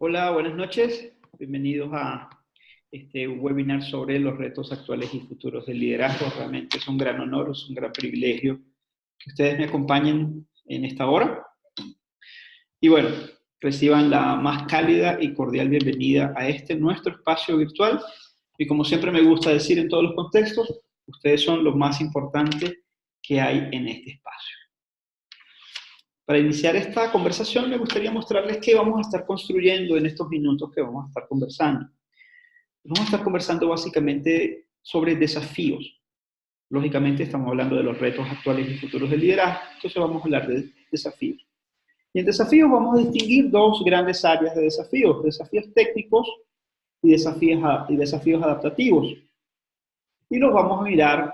Hola, buenas noches. Bienvenidos a este webinar sobre los retos actuales y futuros del liderazgo. Realmente es un gran honor, es un gran privilegio que ustedes me acompañen en esta hora. Y bueno, reciban la más cálida y cordial bienvenida a nuestro espacio virtual. Y como siempre me gusta decir en todos los contextos, ustedes son lo más importante que hay en este espacio. Para iniciar esta conversación me gustaría mostrarles qué vamos a estar construyendo en estos minutos que vamos a estar conversando. Vamos a estar conversando básicamente sobre desafíos. Lógicamente estamos hablando de los retos actuales y futuros del liderazgo, entonces vamos a hablar de desafíos. Y en desafíos vamos a distinguir dos grandes áreas de desafíos técnicos y desafíos adaptativos. Y los vamos a mirar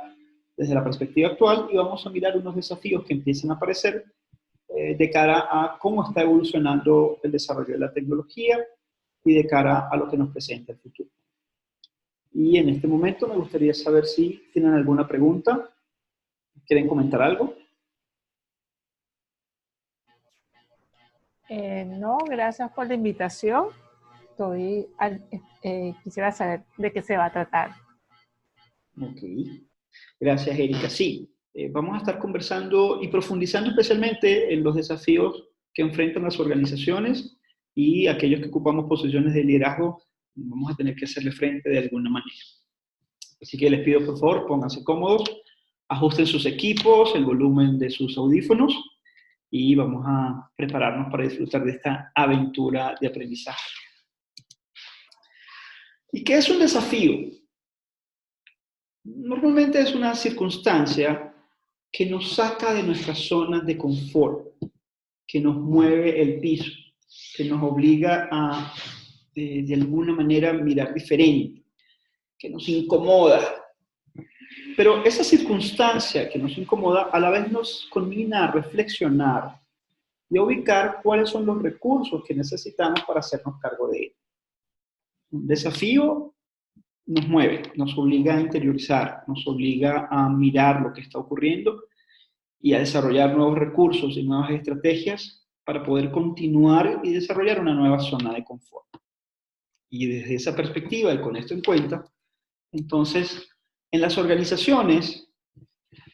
desde la perspectiva actual y vamos a mirar unos desafíos que empiezan a aparecer de cara a cómo está evolucionando el desarrollo de la tecnología y de cara a lo que nos presenta el futuro. Y en este momento me gustaría saber si tienen alguna pregunta, quieren comentar algo. No, gracias por la invitación. Quisiera saber de qué se va a tratar. Ok, gracias Erika. Sí, vamos a estar conversando y profundizando especialmente en los desafíos que enfrentan las organizaciones y aquellos que ocupamos posiciones de liderazgo, vamos a tener que hacerle frente de alguna manera. Así que les pido por favor, pónganse cómodos, ajusten sus equipos, el volumen de sus audífonos y vamos a prepararnos para disfrutar de esta aventura de aprendizaje. ¿Y qué es un desafío? Normalmente es una circunstancia que nos saca de nuestras zonas de confort, que nos mueve el piso, que nos obliga a, de alguna manera, mirar diferente, que nos incomoda. Pero esa circunstancia que nos incomoda a la vez nos conmina a reflexionar y a ubicar cuáles son los recursos que necesitamos para hacernos cargo de él. Un desafío nos mueve, nos obliga a interiorizar, nos obliga a mirar lo que está ocurriendo y a desarrollar nuevos recursos y nuevas estrategias para poder continuar y desarrollar una nueva zona de confort. Y desde esa perspectiva y con esto en cuenta, entonces, en las organizaciones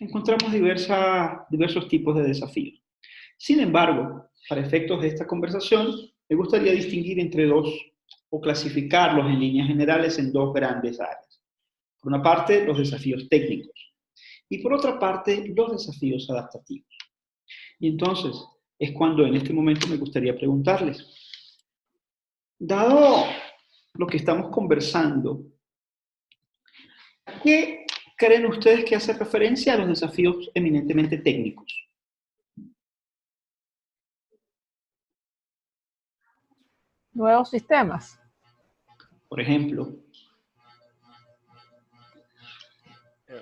encontramos diversos tipos de desafíos. Sin embargo, para efectos de esta conversación, me gustaría distinguir entre dos o clasificarlos en líneas generales en dos grandes áreas. Por una parte, los desafíos técnicos y por otra parte, los desafíos adaptativos. Y entonces, es cuando en este momento me gustaría preguntarles, dado lo que estamos conversando, ¿a qué creen ustedes que hace referencia a los desafíos eminentemente técnicos? Nuevos sistemas. Por ejemplo,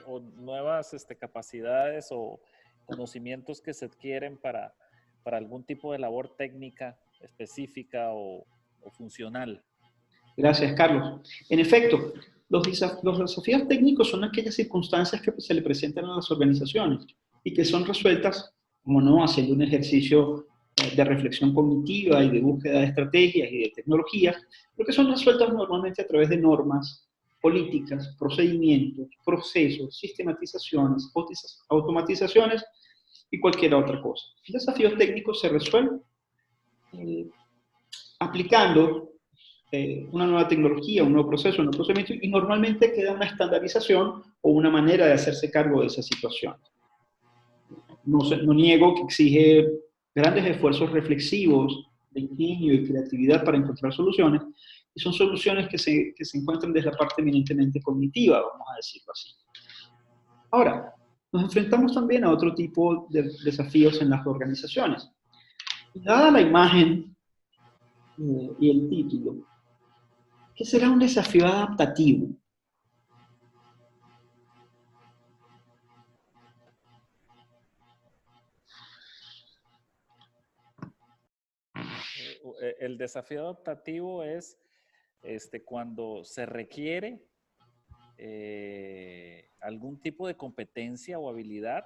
o nuevas capacidades o conocimientos que se adquieren para algún tipo de labor técnica específica o funcional. Gracias, Carlos. En efecto, los desafíos técnicos son aquellas circunstancias que se le presentan a las organizaciones y que son resueltas, como no, haciendo un ejercicio de reflexión cognitiva y de búsqueda de estrategias y de tecnologías, pero que son resueltas normalmente a través de normas, políticas, procedimientos, procesos, sistematizaciones, automatizaciones y cualquier otra cosa. Los desafíos técnicos se resuelven aplicando una nueva tecnología, un nuevo proceso, un nuevo procedimiento, y normalmente queda una estandarización o una manera de hacerse cargo de esa situación. No niego que exige grandes esfuerzos reflexivos, de ingenio y creatividad para encontrar soluciones, y son soluciones que se encuentran desde la parte eminentemente cognitiva, vamos a decirlo así. Ahora, nos enfrentamos también a otro tipo de desafíos en las organizaciones. Dada la imagen y el título, ¿qué será un desafío adaptativo? El desafío adaptativo es cuando se requiere algún tipo de competencia o habilidad,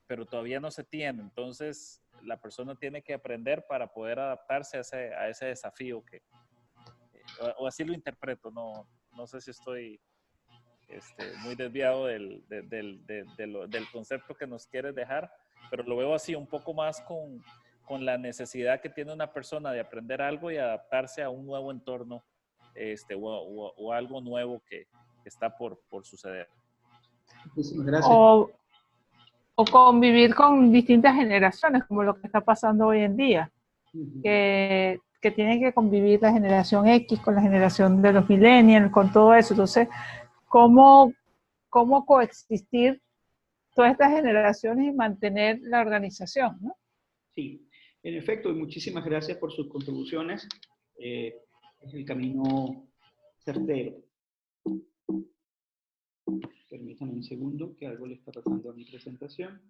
pero todavía no se tiene. Entonces, la persona tiene que aprender para poder adaptarse a ese desafío o así lo interpreto, no sé si estoy muy desviado del concepto que nos quieres dejar, pero lo veo así un poco más con la necesidad que tiene una persona de aprender algo y adaptarse a un nuevo entorno o algo nuevo que está por suceder. Muchísimas gracias. O convivir con distintas generaciones, como lo que está pasando hoy en día, que tienen que convivir la generación X con la generación de los millennials, con todo eso. Entonces, ¿cómo coexistir todas estas generaciones y mantener la organización, ¿no? Sí, en efecto, y muchísimas gracias por sus contribuciones. Es el camino certero. Permítanme un segundo, que algo le está pasando a mi presentación.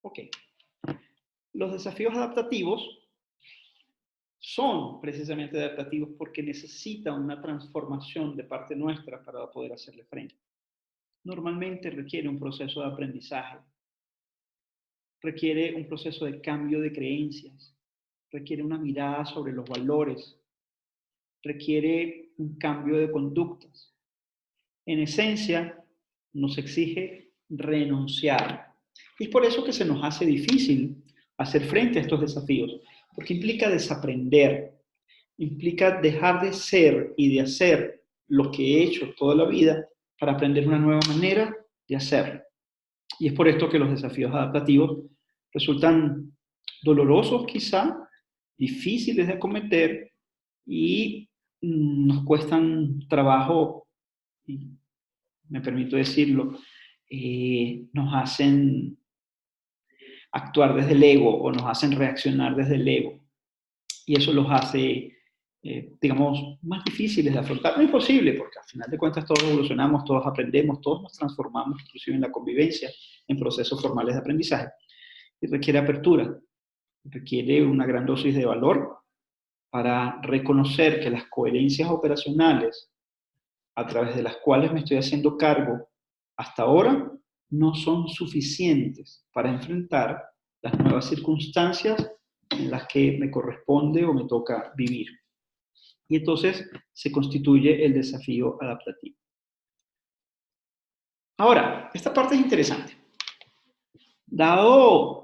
Ok. Los desafíos adaptativos son precisamente adaptativos porque necesitan una transformación de parte nuestra para poder hacerle frente. Normalmente requiere un proceso de aprendizaje, requiere un proceso de cambio de creencias, requiere una mirada sobre los valores, requiere un cambio de conductas. En esencia, nos exige renunciar. Y es por eso que se nos hace difícil hacer frente a estos desafíos, porque implica desaprender, implica dejar de ser y de hacer lo que he hecho toda la vida para aprender una nueva manera de hacerlo. Y es por esto que los desafíos adaptativos resultan dolorosos quizá, difíciles de acometer y nos cuestan trabajo, y me permito decirlo, nos hacen actuar desde el ego o nos hacen reaccionar desde el ego. Y eso los hace, digamos, más difíciles de afrontar. No es imposible, porque al final de cuentas todos evolucionamos, todos aprendemos, todos nos transformamos, inclusive en la convivencia, en procesos formales de aprendizaje. Y requiere apertura, requiere una gran dosis de valor para reconocer que las coherencias operacionales a través de las cuales me estoy haciendo cargo hasta ahora no son suficientes para enfrentar las nuevas circunstancias en las que me corresponde o me toca vivir. Y entonces se constituye el desafío adaptativo. Ahora, esta parte es interesante. Dado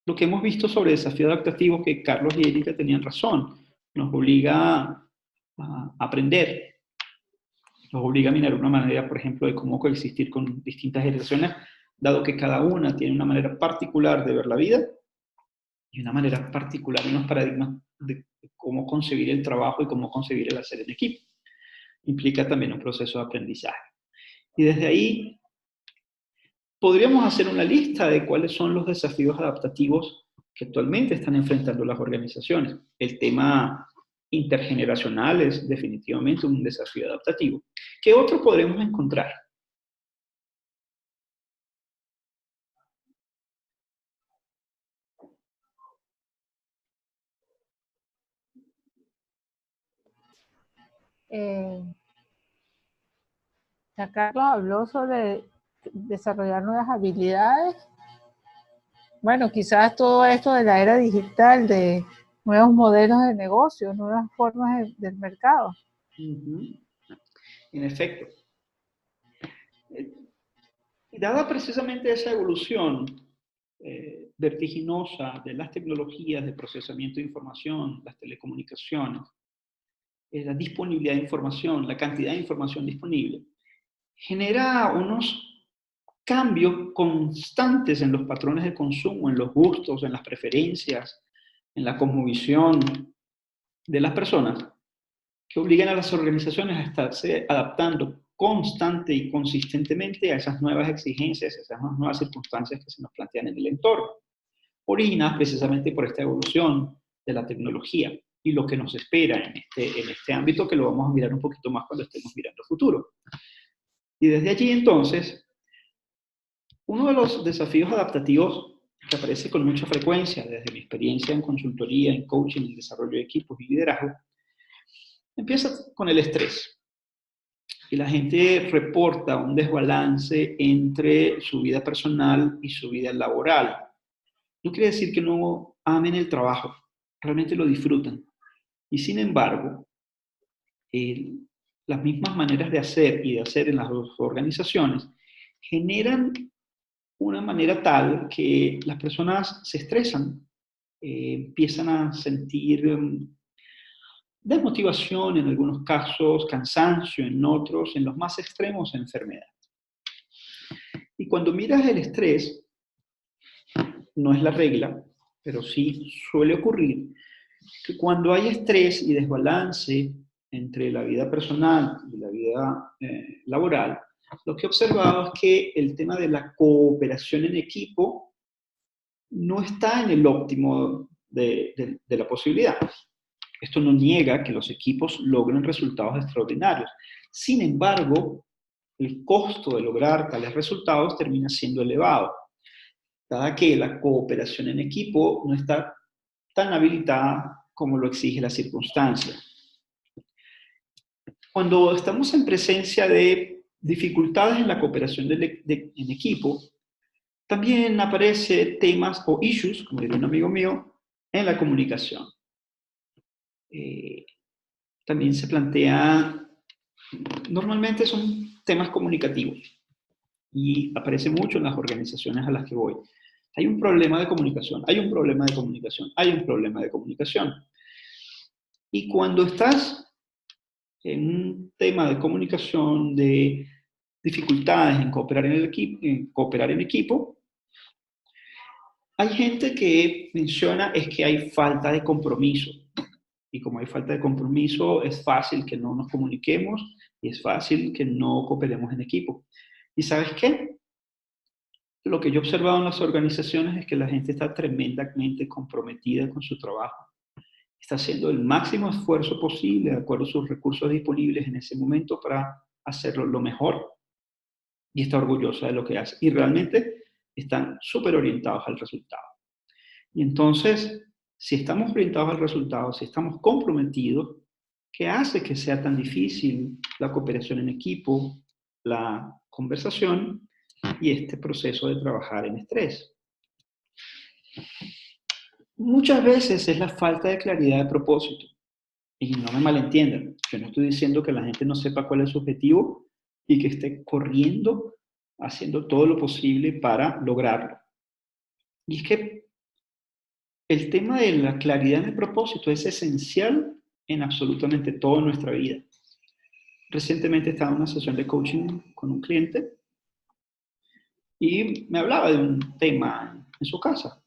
lo que hemos visto sobre desafío adaptativo, que Carlos y Erika tenían razón, nos obliga a aprender, nos obliga a mirar una manera, por ejemplo, de cómo coexistir con distintas generaciones, dado que cada una tiene una manera particular de ver la vida y una manera particular, unos paradigmas de cómo concebir el trabajo y cómo concebir el hacer en equipo. Implica también un proceso de aprendizaje. Y desde ahí podríamos hacer una lista de cuáles son los desafíos adaptativos que actualmente están enfrentando las organizaciones. El tema intergeneracional es definitivamente un desafío adaptativo. ¿Qué otro podremos encontrar? Carlos habló sobre desarrollar nuevas habilidades. Bueno, quizás todo esto de la era digital, de nuevos modelos de negocio, nuevas formas del mercado. En efecto. Dada precisamente esa evolución vertiginosa de las tecnologías de procesamiento de información, las telecomunicaciones, la disponibilidad de información, la cantidad de información disponible, genera unos cambios constantes en los patrones de consumo, en los gustos, en las preferencias, en la cosmovisión de las personas, que obligan a las organizaciones a estarse adaptando constante y consistentemente a esas nuevas exigencias, a esas nuevas circunstancias que se nos plantean en el entorno, originadas precisamente por esta evolución de la tecnología y lo que nos espera en este ámbito, que lo vamos a mirar un poquito más cuando estemos mirando el futuro. Y desde allí entonces, uno de los desafíos adaptativos que aparece con mucha frecuencia desde mi experiencia en consultoría, en coaching, en desarrollo de equipos y liderazgo, empieza con el estrés. y la gente reporta un desbalance entre su vida personal y su vida laboral. No quiere decir que no amen el trabajo, realmente lo disfrutan. Y sin embargo, las mismas maneras de hacer y de hacer en las dos organizaciones generan una manera tal que las personas se estresan, empiezan a sentir desmotivación en algunos casos, cansancio en otros, en los más extremos, enfermedad. Y cuando miras el estrés, no es la regla, pero sí suele ocurrir que cuando hay estrés y desbalance entre la vida personal y la vida laboral, lo que he observado es que el tema de la cooperación en equipo no está en el óptimo de la posibilidad. Esto no niega que los equipos logren resultados extraordinarios. Sin embargo, el costo de lograr tales resultados termina siendo elevado, dada que la cooperación en equipo no está tan habilitada como lo exige la circunstancia. Cuando estamos en presencia de dificultades en la cooperación en equipo, también aparecen temas o issues, como diría un amigo mío, en la comunicación. También se plantea, normalmente son temas comunicativos y aparece mucho en las organizaciones a las que voy. Hay un problema de comunicación, hay un problema de comunicación, hay un problema de comunicación. Y cuando estás en un tema de comunicación, de dificultades en cooperar en equipo, hay gente que menciona es que hay falta de compromiso. Y como hay falta de compromiso, es fácil que no nos comuniquemos y es fácil que no cooperemos en equipo. ¿Y sabes qué? Lo que yo he observado en las organizaciones es que la gente está tremendamente comprometida con su trabajo. Está haciendo el máximo esfuerzo posible, de acuerdo a sus recursos disponibles en ese momento, para hacerlo lo mejor. Y está orgullosa de lo que hace. Y realmente están súper orientados al resultado. Y entonces, si estamos orientados al resultado, si estamos comprometidos, ¿qué hace que sea tan difícil la cooperación en equipo, la conversación y este proceso de trabajar en estrés? Muchas veces es la falta de claridad de propósito. Y no me malentiendan, yo no estoy diciendo que la gente no sepa cuál es su objetivo y que esté corriendo, haciendo todo lo posible para lograrlo. Y es que el tema de la claridad en el propósito es esencial en absolutamente toda nuestra vida. Recientemente estaba en una sesión de coaching con un cliente y me hablaba de un tema en su casa.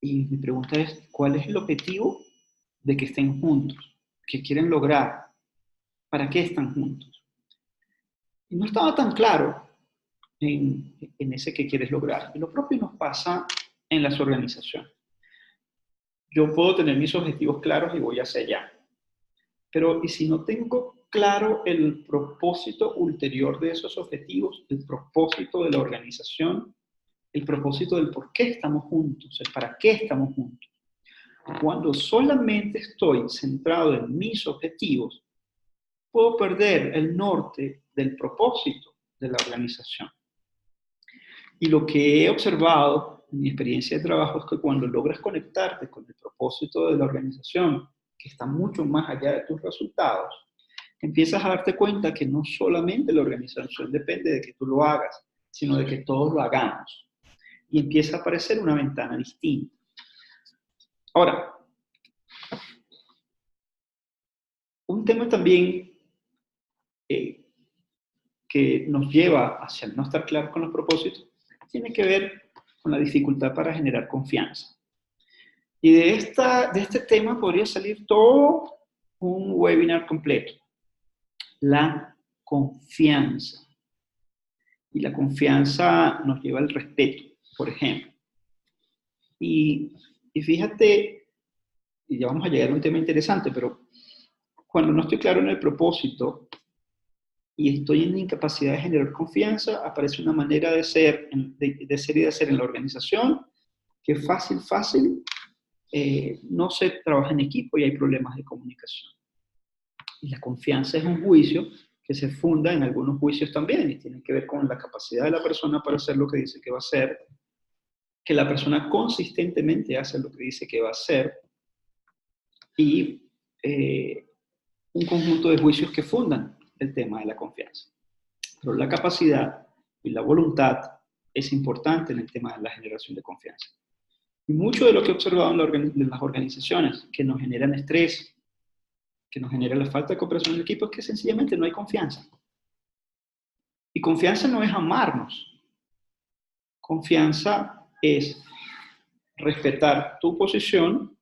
Y mi pregunta es, ¿cuál es el objetivo de que estén juntos? ¿Qué quieren lograr? ¿Para qué están juntos? Y no estaba tan claro en ese que quieres lograr. Y lo propio nos pasa en las organizaciones. Yo puedo tener mis objetivos claros y voy hacia allá. Pero, ¿y si no tengo claro el propósito ulterior de esos objetivos, el propósito de la organización, el propósito del por qué estamos juntos, el para qué estamos juntos? Cuando solamente estoy centrado en mis objetivos, puedo perder el norte del propósito de la organización. Y lo que he observado en mi experiencia de trabajo es que cuando logras conectarte con el propósito de la organización, que está mucho más allá de tus resultados, empiezas a darte cuenta que no solamente la organización depende de que tú lo hagas, sino de que todos lo hagamos. Y empieza a aparecer una ventana distinta. Ahora, un tema también que nos lleva hacia no estar claros con los propósitos tiene que ver con la dificultad para generar confianza. Y de este tema podría salir todo un webinar completo. La confianza. Y la confianza nos lleva al respeto, por ejemplo. Y fíjate, y ya vamos a llegar a un tema interesante, pero cuando no estoy claro en el propósito y estoy en incapacidad de generar confianza, aparece una manera de ser y de hacer en la organización que fácil, no se trabaja en equipo y hay problemas de comunicación. Y la confianza es un juicio que se funda en algunos juicios también, y tienen que ver con la capacidad de la persona para hacer lo que dice que va a hacer, que la persona consistentemente hace lo que dice que va a hacer, y un conjunto de juicios que fundan el tema de la confianza. Pero la capacidad y la voluntad es importante en el tema de la generación de confianza. Y mucho de lo que he observado en las organizaciones que nos generan estrés, que nos genera la falta de cooperación en el equipo, es que sencillamente no hay confianza. Y confianza no es amarnos. Confianza es respetar tu posición,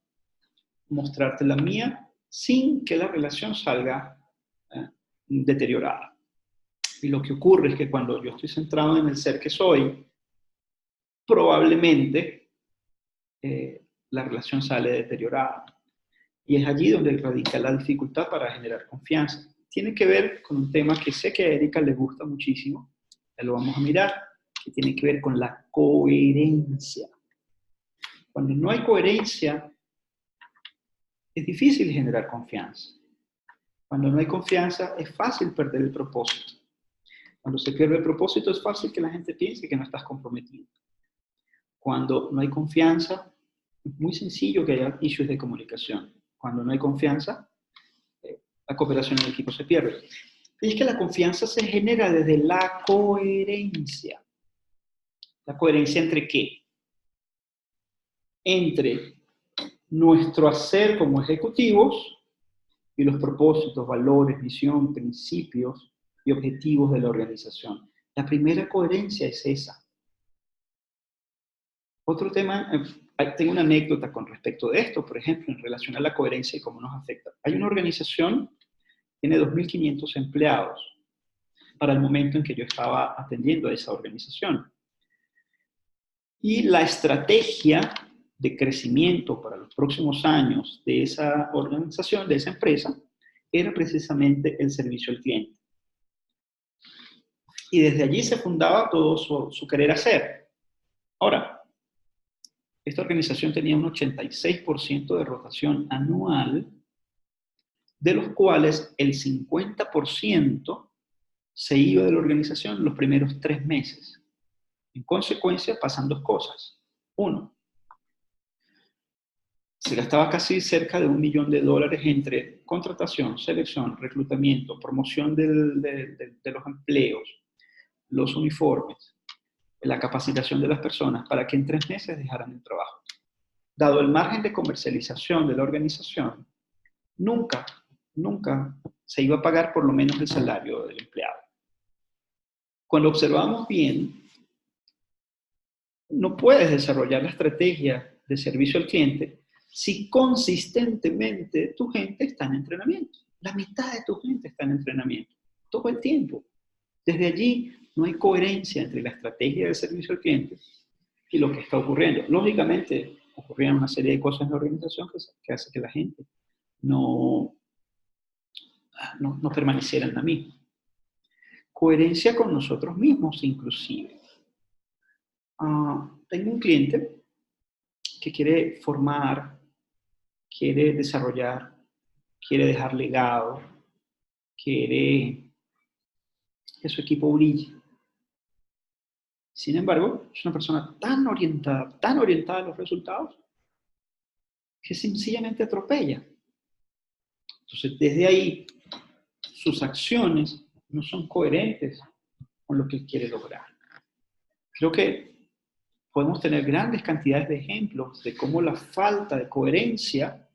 mostrarte la mía, sin que la relación salga deteriorada. Y lo que ocurre es que cuando yo estoy centrado en el ser que soy, probablemente la relación sale deteriorada. Y es allí donde radica la dificultad para generar confianza. Tiene que ver con un tema que sé que a Erika le gusta muchísimo, ya lo vamos a mirar, que tiene que ver con la coherencia. Cuando no hay coherencia, es difícil generar confianza. Cuando no hay confianza, es fácil perder el propósito. Cuando se pierde el propósito, es fácil que la gente piense que no estás comprometido. Cuando no hay confianza, es muy sencillo que haya issues de comunicación. Cuando no hay confianza, la cooperación en el equipo se pierde. Y es que la confianza se genera desde la coherencia. ¿La coherencia entre qué? Entre nuestro hacer como ejecutivos y los propósitos, valores, visión, principios y objetivos de la organización. La primera coherencia es esa. Otro tema, tengo una anécdota con respecto de esto, por ejemplo, en relación a la coherencia y cómo nos afecta. Hay una organización, tiene 2.500 empleados para el momento en que yo estaba atendiendo a esa organización. Y la estrategia de crecimiento para los próximos años de esa organización, de esa empresa, era precisamente el servicio al cliente. Y desde allí se fundaba todo su querer hacer. Ahora, esta organización tenía un 86% de rotación anual, de los cuales el 50% se iba de la organización los primeros 3 meses. En consecuencia, pasan 2 cosas. Uno, se gastaba casi cerca de $1 millón entre contratación, selección, reclutamiento, promoción de los empleos, los uniformes, la capacitación de las personas para que en 3 meses dejaran el trabajo. Dado el margen de comercialización de la organización, nunca se iba a pagar por lo menos el salario del empleado. Cuando observamos bien, no puedes desarrollar la estrategia de servicio al cliente si consistentemente tu gente está en entrenamiento. La mitad de tu gente está en entrenamiento, todo el tiempo. Desde allí no hay coherencia entre la estrategia de servicio al cliente y lo que está ocurriendo. Lógicamente, ocurrían una serie de cosas en la organización que hace que la gente no permaneciera en la misma. Coherencia con nosotros mismos, inclusive. Tengo un cliente que quiere formar, quiere desarrollar, quiere dejar legado, quiere que su equipo brille. Sin embargo, es una persona tan orientada a los resultados, que sencillamente atropella. Entonces, desde ahí, sus acciones no son coherentes con lo que él quiere lograr. Creo que podemos tener grandes cantidades de ejemplos de cómo la falta de coherencia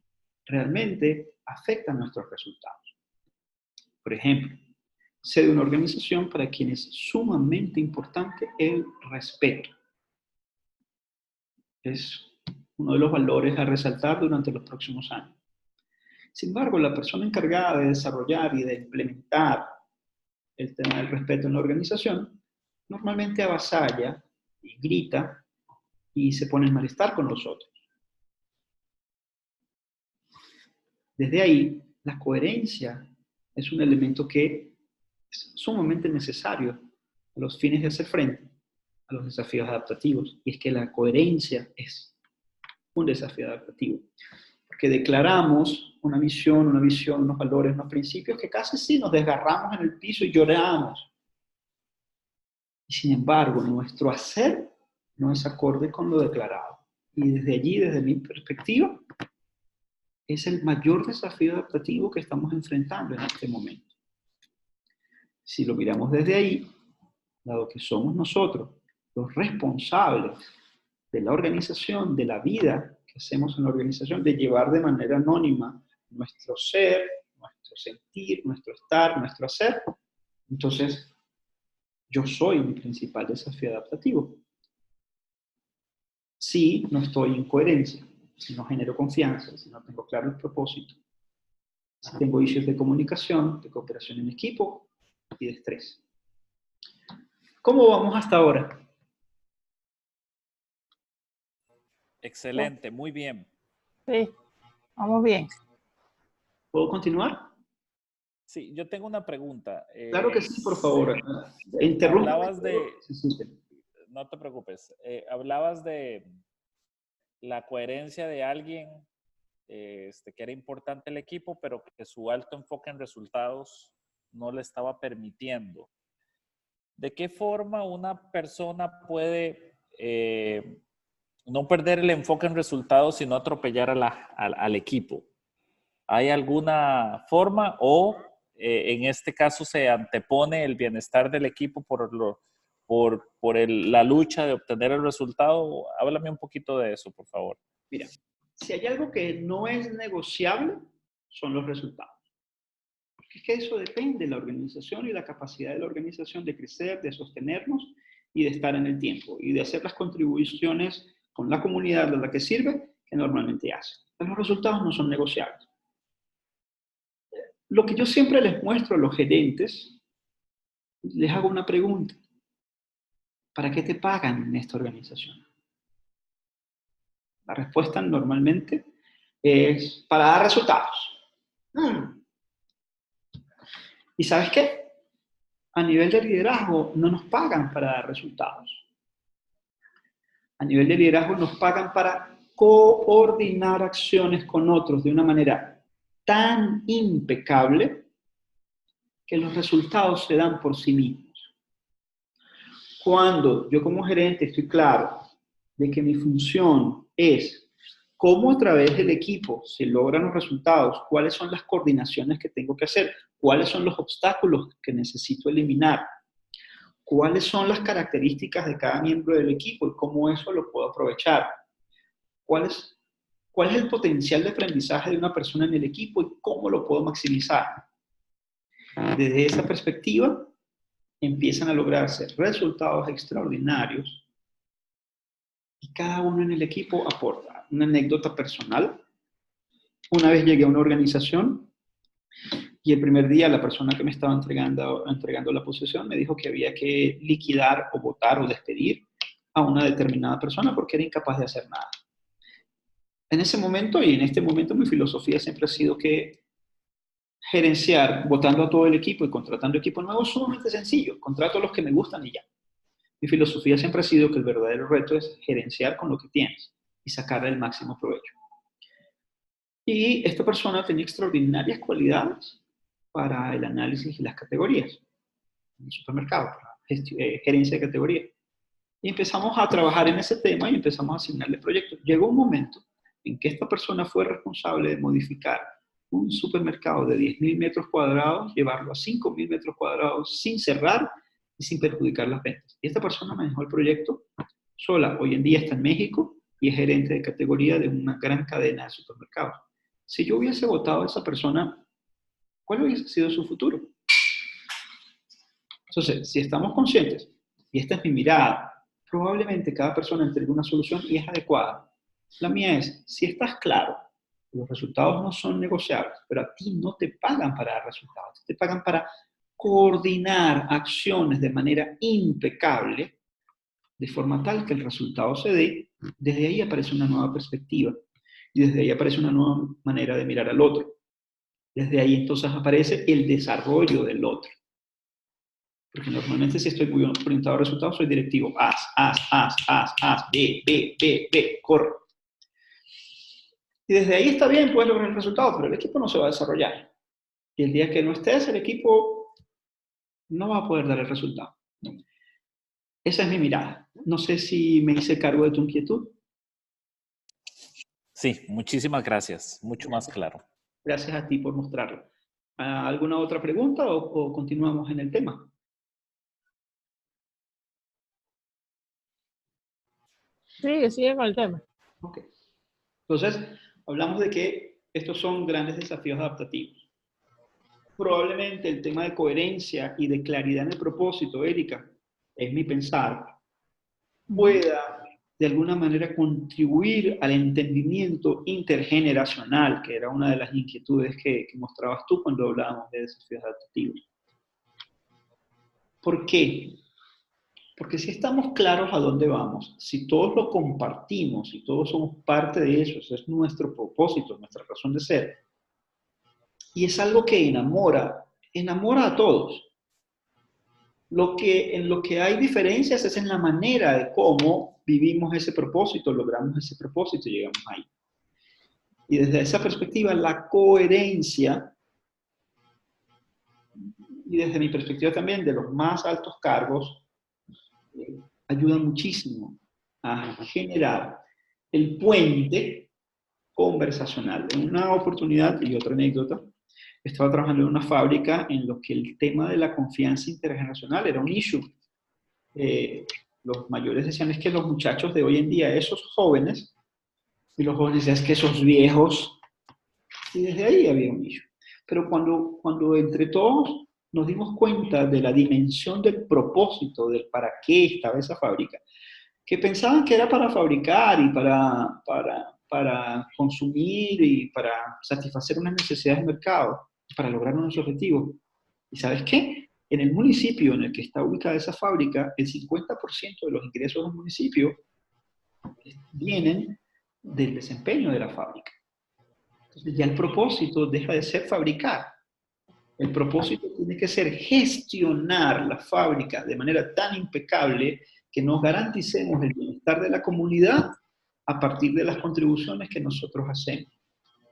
realmente afecta nuestros resultados. Por ejemplo, sé de una organización para quien es sumamente importante el respeto. Es uno de los valores a resaltar durante los próximos años. Sin embargo, la persona encargada de desarrollar y de implementar el tema del respeto en la organización normalmente avasalla y grita y se pone en malestar con los otros. Desde ahí, la coherencia es un elemento que es sumamente necesario a los fines de hacer frente a los desafíos adaptativos. Y es que la coherencia es un desafío adaptativo. Porque declaramos una misión, una visión, unos valores, unos principios que casi sí nos desgarramos en el piso y lloramos. Y sin embargo, nuestro hacer no es acorde con lo declarado. Y desde allí, desde mi perspectiva, es el mayor desafío adaptativo que estamos enfrentando en este momento. Si lo miramos desde ahí, dado que somos nosotros los responsables de la organización, de la vida que hacemos en la organización, de llevar de manera anónima nuestro ser, nuestro sentir, nuestro estar, nuestro hacer, entonces yo soy mi principal desafío adaptativo. Si no estoy en coherencia, si no genero confianza, si no tengo claro el propósito, si tengo issues de comunicación, de cooperación en equipo y de estrés. ¿Cómo vamos hasta ahora? Excelente, muy bien. Sí, vamos bien. ¿Puedo continuar? Sí, yo tengo una pregunta. Claro que sí, por favor. Interrúmpame. Hablabas de... No te preocupes. Hablabas de la coherencia de alguien que era importante el equipo, pero que su alto enfoque en resultados no le estaba permitiendo. ¿De qué forma una persona puede no perder el enfoque en resultados sino atropellar al equipo? ¿Hay alguna forma o en este caso se antepone el bienestar del equipo por la lucha de obtener el resultado? Háblame un poquito de eso, por favor. Mira, si hay algo que no es negociable, son los resultados. Porque es que eso depende de la organización y la capacidad de la organización de crecer, de sostenernos y de estar en el tiempo y de hacer las contribuciones con la comunidad de la que sirve que normalmente hace. Los resultados no son negociables. Lo que yo siempre les muestro a los gerentes, les hago una pregunta. ¿Para qué te pagan en esta organización? La respuesta normalmente es para dar resultados. ¿Y sabes qué? A nivel de liderazgo no nos pagan para dar resultados. A nivel de liderazgo nos pagan para coordinar acciones con otros de una manera tan impecable que los resultados se dan por sí mismos. Cuando yo como gerente estoy claro de que mi función es cómo a través del equipo se logran los resultados, cuáles son las coordinaciones que tengo que hacer, cuáles son los obstáculos que necesito eliminar, cuáles son las características de cada miembro del equipo y cómo eso lo puedo aprovechar, cuál es el potencial de aprendizaje de una persona en el equipo y cómo lo puedo maximizar. Desde esa perspectiva, empiezan a lograrse resultados extraordinarios y cada uno en el equipo aporta. Una anécdota personal. Una vez llegué a una organización y el primer día la persona que me estaba entregando la posición me dijo que había que liquidar o votar o despedir a una determinada persona porque era incapaz de hacer nada. En ese momento y en este momento mi filosofía siempre ha sido que gerenciar votando a todo el equipo y contratando equipo nuevo es sumamente sencillo. Contrato a los que me gustan y ya. Mi filosofía siempre ha sido que el verdadero reto es gerenciar con lo que tienes y sacarle el máximo provecho. Y esta persona tenía extraordinarias cualidades para el análisis y las categorías en el supermercado, para gerencia de categorías. Y empezamos a trabajar en ese tema y empezamos a asignarle proyectos. Llegó un momento en que esta persona fue responsable de modificar un supermercado de 10.000 metros cuadrados, llevarlo a 5.000 metros cuadrados sin cerrar y sin perjudicar las ventas. Y esta persona manejó el proyecto sola. Hoy en día está en México y es gerente de categoría de una gran cadena de supermercados. Si yo hubiese votado a esa persona, ¿cuál hubiese sido su futuro? Entonces, si estamos conscientes, y esta es mi mirada, probablemente cada persona entregue una solución y es adecuada. La mía es, si estás claro, los resultados no son negociables, pero a ti no te pagan para dar resultados, te pagan para coordinar acciones de manera impecable, de forma tal que el resultado se dé. Desde ahí aparece una nueva perspectiva y desde ahí aparece una nueva manera de mirar al otro. Desde ahí entonces aparece el desarrollo del otro. Porque normalmente si estoy muy orientado a resultados, soy directivo. Haz, B, corre. Y desde ahí está bien, puedes lograr el resultado, pero el equipo no se va a desarrollar. Y el día que no estés, el equipo no va a poder dar el resultado. Esa es mi mirada. No sé si me hice cargo de tu inquietud. Sí, muchísimas gracias. Mucho más claro. Gracias a ti por mostrarlo. ¿Alguna otra pregunta o continuamos en el tema? Sí, sigue con el tema. Ok. Entonces, hablamos de que estos son grandes desafíos adaptativos. Probablemente el tema de coherencia y de claridad en el propósito, Erika, es mi pensar, pueda de alguna manera contribuir al entendimiento intergeneracional, que era una de las inquietudes que mostrabas tú cuando hablábamos de desafíos adaptativos. ¿Por qué? Porque si estamos claros a dónde vamos, si todos lo compartimos, si todos somos parte de eso, ese es nuestro propósito, nuestra razón de ser, y es algo que enamora a todos. En lo que hay diferencias es en la manera de cómo vivimos ese propósito, logramos ese propósito y llegamos ahí. Y desde esa perspectiva, la coherencia, y desde mi perspectiva también de los más altos cargos, ayuda muchísimo a generar el puente conversacional. En una oportunidad y otra anécdota, estaba trabajando en una fábrica en lo que el tema de la confianza intergeneracional era un issue. Los mayores decían es que los muchachos de hoy en día, esos jóvenes, y los jóvenes decían es que esos viejos, y desde ahí había un issue. Pero cuando entre todos nos dimos cuenta de la dimensión del propósito, del para qué estaba esa fábrica, que pensaban que era para fabricar y para consumir y para satisfacer unas necesidades de mercado, para lograr unos objetivos. ¿Y sabes qué? En el municipio en el que está ubicada esa fábrica, el 50% de los ingresos del municipio vienen del desempeño de la fábrica. Entonces ya el propósito deja de ser fabricar. El propósito tiene que ser gestionar la fábrica de manera tan impecable que nos garanticemos el bienestar de la comunidad a partir de las contribuciones que nosotros hacemos.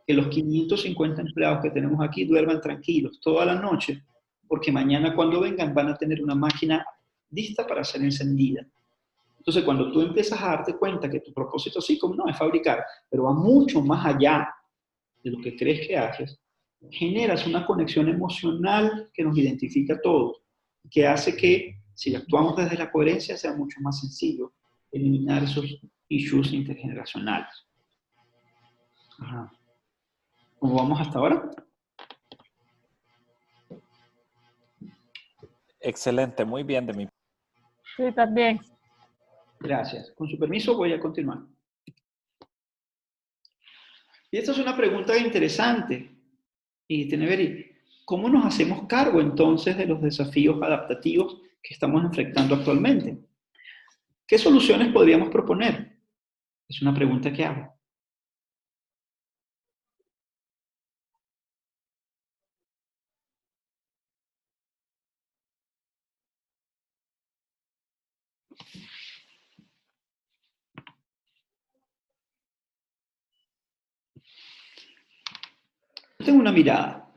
Que los 550 empleados que tenemos aquí duerman tranquilos toda la noche, porque mañana cuando vengan van a tener una máquina lista para ser encendida. Entonces, cuando tú empiezas a darte cuenta que tu propósito, sí, como no, es fabricar, pero va mucho más allá de lo que crees que haces, generas una conexión emocional que nos identifica a todos, que hace que, si actuamos desde la coherencia, sea mucho más sencillo eliminar esos issues intergeneracionales. Ajá. ¿Cómo vamos hasta ahora? Excelente, muy bien de mi. Sí, también. Gracias. Con su permiso voy a continuar. Y esta es una pregunta interesante. Y tiene que ver, ¿cómo nos hacemos cargo entonces de los desafíos adaptativos que estamos enfrentando actualmente? ¿Qué soluciones podríamos proponer? Es una pregunta que hago. Tengo una mirada.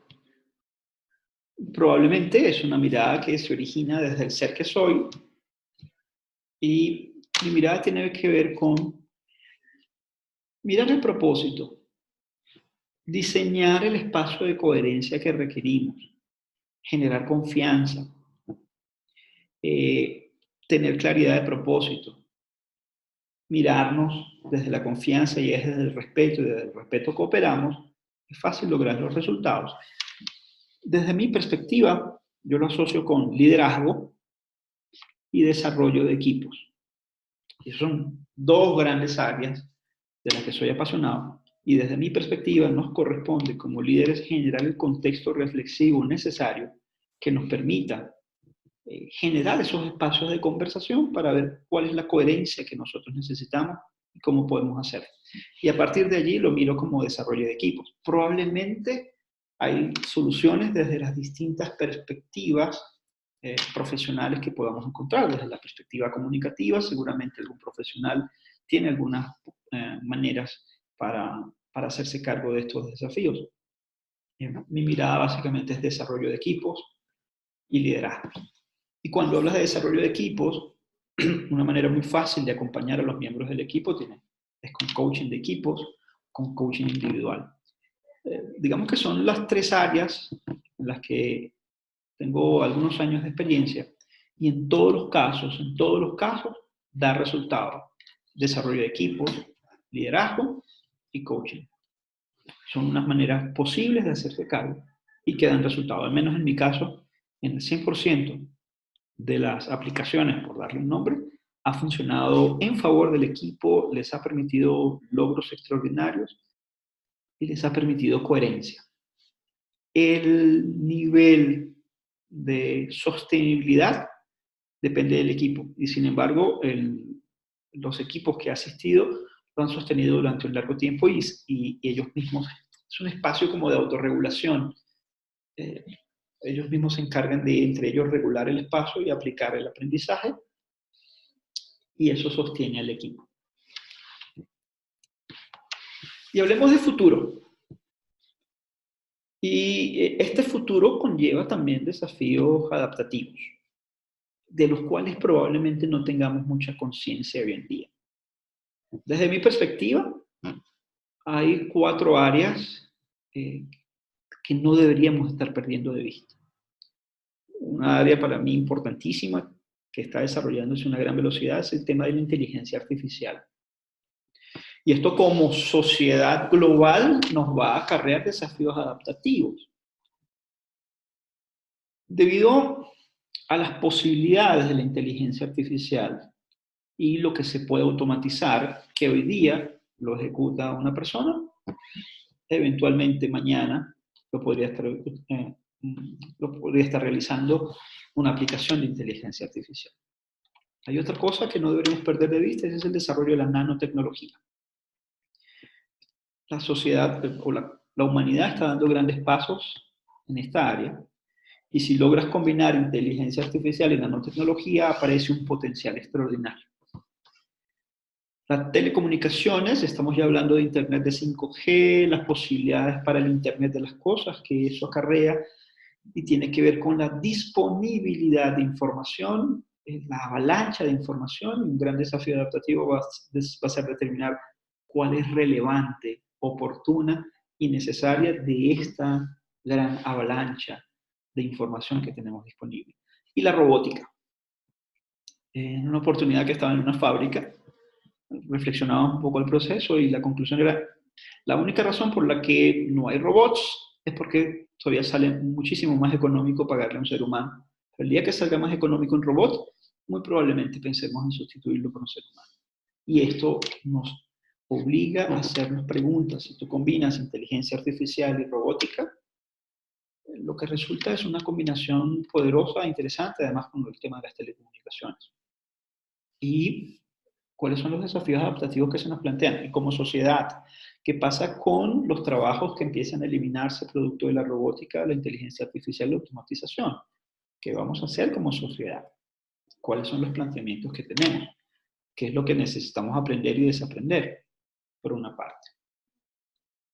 Probablemente es una mirada que se origina desde el ser que soy. Y mi mirada tiene que ver con mirar el propósito, diseñar el espacio de coherencia que requerimos, generar confianza, tener claridad de propósito, mirarnos desde la confianza y es desde el respeto, y desde el respeto cooperamos, es fácil lograr los resultados. Desde mi perspectiva, yo lo asocio con liderazgo y desarrollo de equipos. Y son dos grandes áreas de las que soy apasionado. Y desde mi perspectiva nos corresponde como líderes generar el contexto reflexivo necesario que nos permita generar esos espacios de conversación para ver cuál es la coherencia que nosotros necesitamos y cómo podemos hacerlo. Y a partir de allí lo miro como desarrollo de equipos. Probablemente hay soluciones desde las distintas perspectivas profesionales que podamos encontrar. Desde la perspectiva comunicativa, seguramente algún profesional tiene algunas maneras para hacerse cargo de estos desafíos. Mi mirada básicamente es desarrollo de equipos y liderazgo. Y cuando hablas de desarrollo de equipos, una manera muy fácil de acompañar a los miembros del equipo es con coaching de equipos, con coaching individual. Digamos que son las 3 áreas en las que tengo algunos años de experiencia y en todos los casos, da resultado. Desarrollo de equipos, liderazgo y coaching. Son unas maneras posibles de hacerse cargo y que dan resultado. Al menos en mi caso, en el 100% de las aplicaciones, por darle un nombre, ha funcionado en favor del equipo, les ha permitido logros extraordinarios y les ha permitido coherencia. El nivel de sostenibilidad depende del equipo y sin embargo los equipos que he asistido lo han sostenido durante un largo tiempo y ellos mismos, es un espacio como de autorregulación. Ellos mismos se encargan de entre ellos regular el espacio y aplicar el aprendizaje y eso sostiene al equipo. Y hablemos de futuro. Y este futuro conlleva también desafíos adaptativos, de los cuales probablemente no tengamos mucha conciencia hoy en día. Desde mi perspectiva, hay 4 áreas que no deberíamos estar perdiendo de vista. Una área para mí importantísima que está desarrollándose a una gran velocidad es el tema de la inteligencia artificial. Y esto como sociedad global nos va a acarrear desafíos adaptativos. Debido a las posibilidades de la inteligencia artificial y lo que se puede automatizar, que hoy día lo ejecuta una persona, eventualmente mañana lo podría estar realizando una aplicación de inteligencia artificial. Hay otra cosa que no deberíamos perder de vista, ese es el desarrollo de la nanotecnología. La sociedad o la humanidad está dando grandes pasos en esta área y si logras combinar inteligencia artificial y nanotecnología aparece un potencial extraordinario. Las telecomunicaciones, estamos ya hablando de Internet de 5G, las posibilidades para el Internet de las cosas que eso acarrea y tiene que ver con la disponibilidad de información, la avalancha de información. Un gran desafío adaptativo va a ser determinar cuál es relevante, oportuna y necesaria de esta gran avalancha de información que tenemos disponible. Y la robótica. En una oportunidad que estaba en una fábrica, reflexionábamos un poco el proceso y la conclusión era, la única razón por la que no hay robots es porque todavía sale muchísimo más económico pagarle a un ser humano. Pero el día que salga más económico un robot, muy probablemente pensemos en sustituirlo por un ser humano. Y esto nos obliga a hacernos preguntas. Si tú combinas inteligencia artificial y robótica, lo que resulta es una combinación poderosa e interesante, además con el tema de las telecomunicaciones. Y ¿cuáles son los desafíos adaptativos que se nos plantean? Y como sociedad, ¿qué pasa con los trabajos que empiezan a eliminarse producto de la robótica, la inteligencia artificial y la automatización? ¿Qué vamos a hacer como sociedad? ¿Cuáles son los planteamientos que tenemos? ¿Qué es lo que necesitamos aprender y desaprender? Por una parte.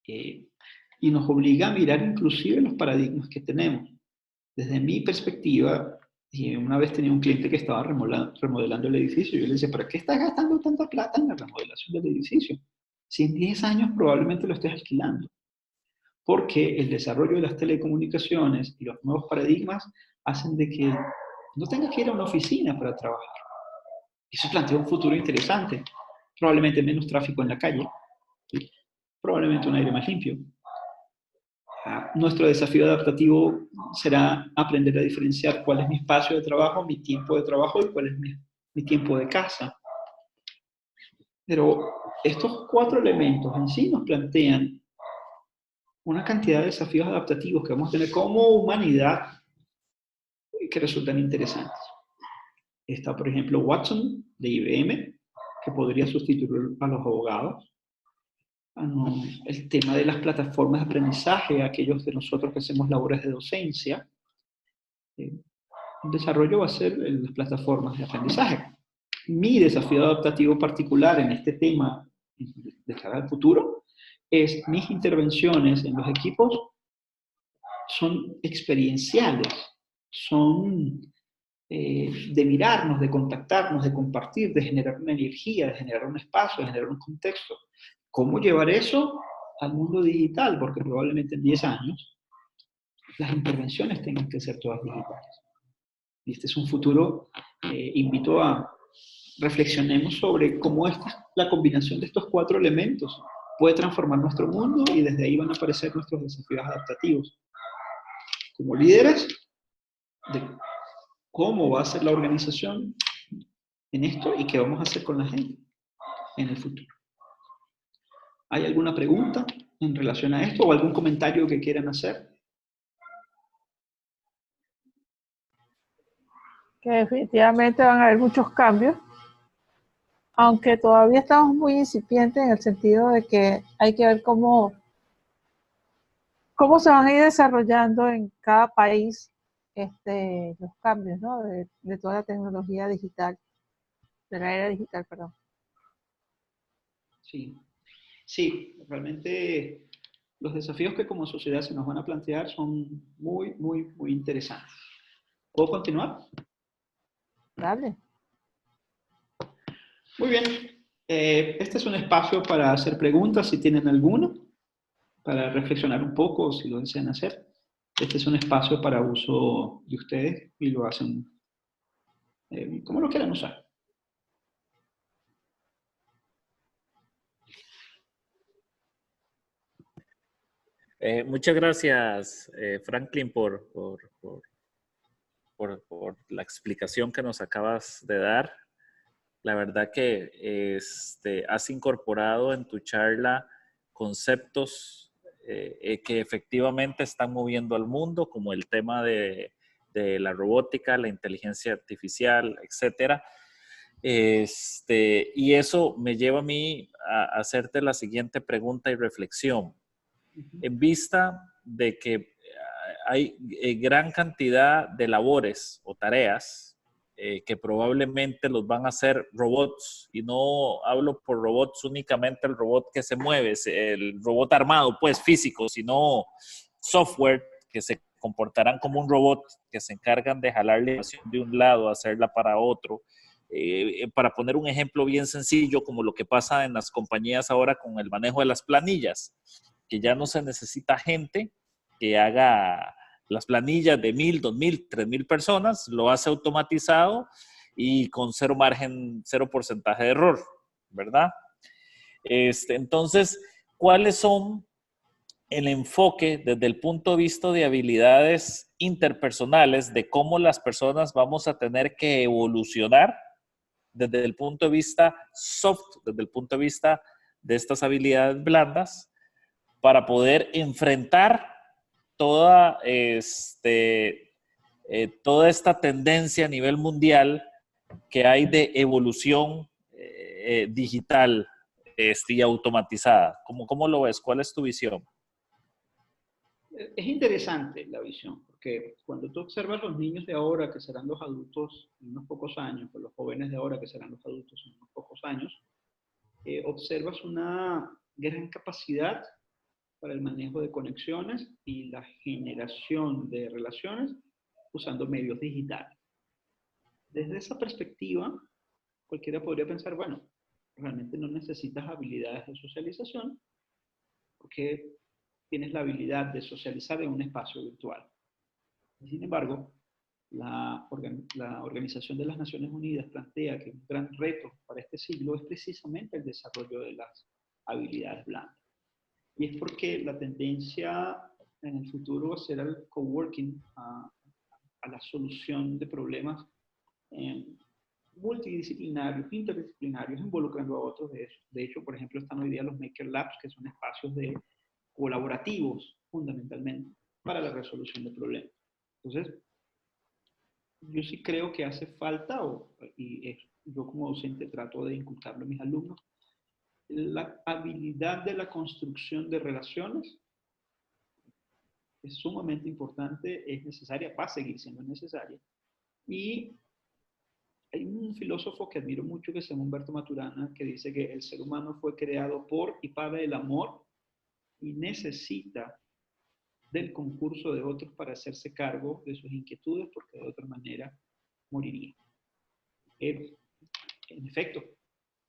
Y nos obliga a mirar inclusive los paradigmas que tenemos. Desde mi perspectiva, y una vez tenía un cliente que estaba remodelando el edificio, yo le decía, ¿para qué estás gastando tanta plata en la remodelación del edificio? Si en 10 años probablemente lo estés alquilando. Porque el desarrollo de las telecomunicaciones y los nuevos paradigmas hacen de que no tengas que ir a una oficina para trabajar. Eso plantea un futuro interesante. Probablemente menos tráfico en la calle, probablemente un aire más limpio. Nuestro desafío adaptativo será aprender a diferenciar cuál es mi espacio de trabajo, mi tiempo de trabajo y cuál es mi tiempo de casa. Pero estos 4 elementos en sí nos plantean una cantidad de desafíos adaptativos que vamos a tener como humanidad que resultan interesantes. Está, por ejemplo, Watson de IBM, que podría sustituir a los abogados. El tema de las plataformas de aprendizaje, aquellos de nosotros que hacemos labores de docencia. El desarrollo va a ser las plataformas de aprendizaje. Mi desafío adaptativo particular en este tema de cara al futuro es mis intervenciones en los equipos son experienciales, son de mirarnos, de contactarnos, de compartir, de generar una energía, de generar un espacio, de generar un contexto. ¿Cómo llevar eso al mundo digital? Porque probablemente en 10 años las intervenciones tengan que ser todas digitales. Y este es un futuro, invito a reflexionemos sobre cómo la combinación de estos 4 elementos puede transformar nuestro mundo y desde ahí van a aparecer nuestros desafíos adaptativos. Como líderes, de cómo va a ser la organización en esto y qué vamos a hacer con la gente en el futuro. ¿Hay alguna pregunta en relación a esto o algún comentario que quieran hacer? Que definitivamente van a haber muchos cambios, aunque todavía estamos muy incipientes en el sentido de que hay que ver cómo se van a ir desarrollando en cada país los cambios, ¿no? de toda la tecnología digital, de la era digital, perdón. Sí, sí, realmente los desafíos que como sociedad se nos van a plantear son muy, muy, muy interesantes. ¿Puedo continuar? Dale. Muy bien. Este es un espacio para hacer preguntas si tienen alguna, para reflexionar un poco si lo desean hacer. Este es un espacio para uso de ustedes y lo hacen como lo quieran usar. Muchas gracias, Franklin, por la explicación que nos acabas de dar. La verdad que has incorporado en tu charla conceptos que efectivamente están moviendo al mundo, como el tema de la robótica, la inteligencia artificial, etcétera. Y eso me lleva a mí a hacerte la siguiente pregunta y reflexión. En vista de que hay gran cantidad de labores o tareas que probablemente los van a hacer robots, y no hablo por robots únicamente el robot que se mueve, el robot armado, pues físico, sino software que se comportarán como un robot que se encargan de jalar la información de un lado, hacerla para otro. Para poner un ejemplo bien sencillo, como lo que pasa en las compañías ahora con el manejo de las planillas, que ya no se necesita gente que haga las planillas de 1,000, 2,000, 3,000 personas, lo hace automatizado y con cero margen, cero porcentaje de error, ¿verdad? Entonces, ¿cuáles son el enfoque desde el punto de vista de habilidades interpersonales, de cómo las personas vamos a tener que evolucionar desde el punto de vista soft, desde el punto de vista de estas habilidades blandas, para poder enfrentar toda, toda esta tendencia a nivel mundial que hay de evolución digital y automatizada? ¿Cómo lo ves? ¿Cuál es tu visión? Es interesante la visión, porque cuando tú observas los niños de ahora, que serán los adultos en unos pocos años, o los jóvenes de ahora, que serán los adultos en unos pocos años, observas una gran capacidad para el manejo de conexiones y la generación de relaciones usando medios digitales. Desde esa perspectiva, cualquiera podría pensar, bueno, realmente no necesitas habilidades de socialización porque tienes la habilidad de socializar en un espacio virtual. Sin embargo, la Organización de las Naciones Unidas plantea que un gran reto para este siglo es precisamente el desarrollo de las habilidades blandas. Y es porque la tendencia en el futuro será el coworking a la solución de problemas multidisciplinarios, interdisciplinarios, involucrando a otros de eso. De hecho, por ejemplo, están hoy día los Maker Labs, que son espacios colaborativos, fundamentalmente, para la resolución de problemas. Entonces, yo sí creo que hace falta, yo como docente trato de inculcarlo a mis alumnos, la habilidad de la construcción de relaciones es sumamente importante, es necesaria, va a seguir siendo necesaria. Y hay un filósofo que admiro mucho que se llama Humberto Maturana, que dice que el ser humano fue creado por y para el amor y necesita del concurso de otros para hacerse cargo de sus inquietudes, porque de otra manera moriría. En efecto,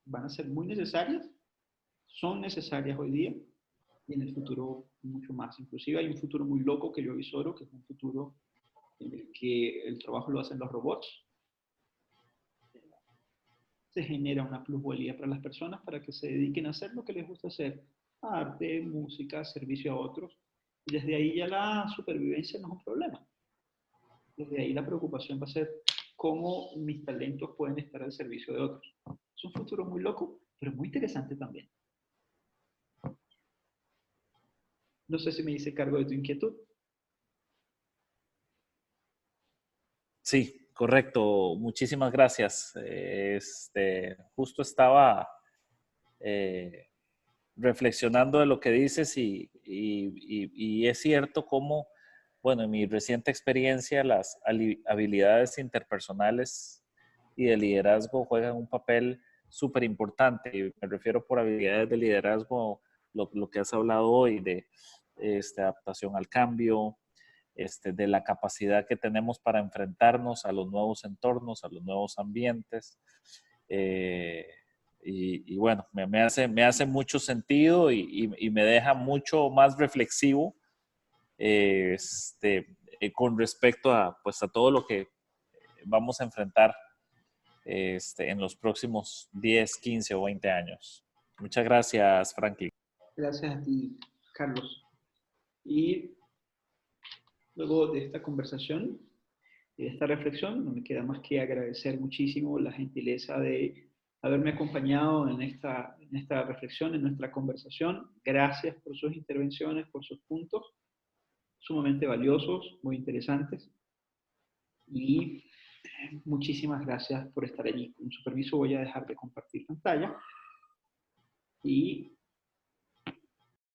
van a ser muy necesarias, son necesarias hoy día, y en el futuro mucho más. Inclusive hay un futuro muy loco que yo visoro, que es un futuro en el que el trabajo lo hacen los robots. Se genera una plusvalía para las personas para que se dediquen a hacer lo que les gusta hacer: arte, música, servicio a otros. Y desde ahí ya la supervivencia no es un problema. Desde ahí la preocupación va a ser cómo mis talentos pueden estar al servicio de otros. Es un futuro muy loco, pero muy interesante también. No sé si me hice cargo de tu inquietud. Sí, correcto. Muchísimas gracias. Justo estaba reflexionando de lo que dices y es cierto como, bueno, en mi reciente experiencia, las habilidades interpersonales y de liderazgo juegan un papel súper importante. Y me refiero por habilidades de liderazgo, lo que has hablado hoy de adaptación al cambio, de la capacidad que tenemos para enfrentarnos a los nuevos entornos, a los nuevos ambientes. Y bueno, me hace mucho sentido y me deja mucho más reflexivo con respecto a, pues, a todo lo que vamos a enfrentar en los próximos 10, 15 o 20 años. Muchas gracias, Franklin. Gracias a ti, Carlos. Y luego de esta conversación y de esta reflexión, no me queda más que agradecer muchísimo la gentileza de haberme acompañado en esta reflexión, en nuestra conversación. Gracias por sus intervenciones, por sus puntos, sumamente valiosos, muy interesantes. Y muchísimas gracias por estar allí. Con su permiso voy a dejar de compartir pantalla y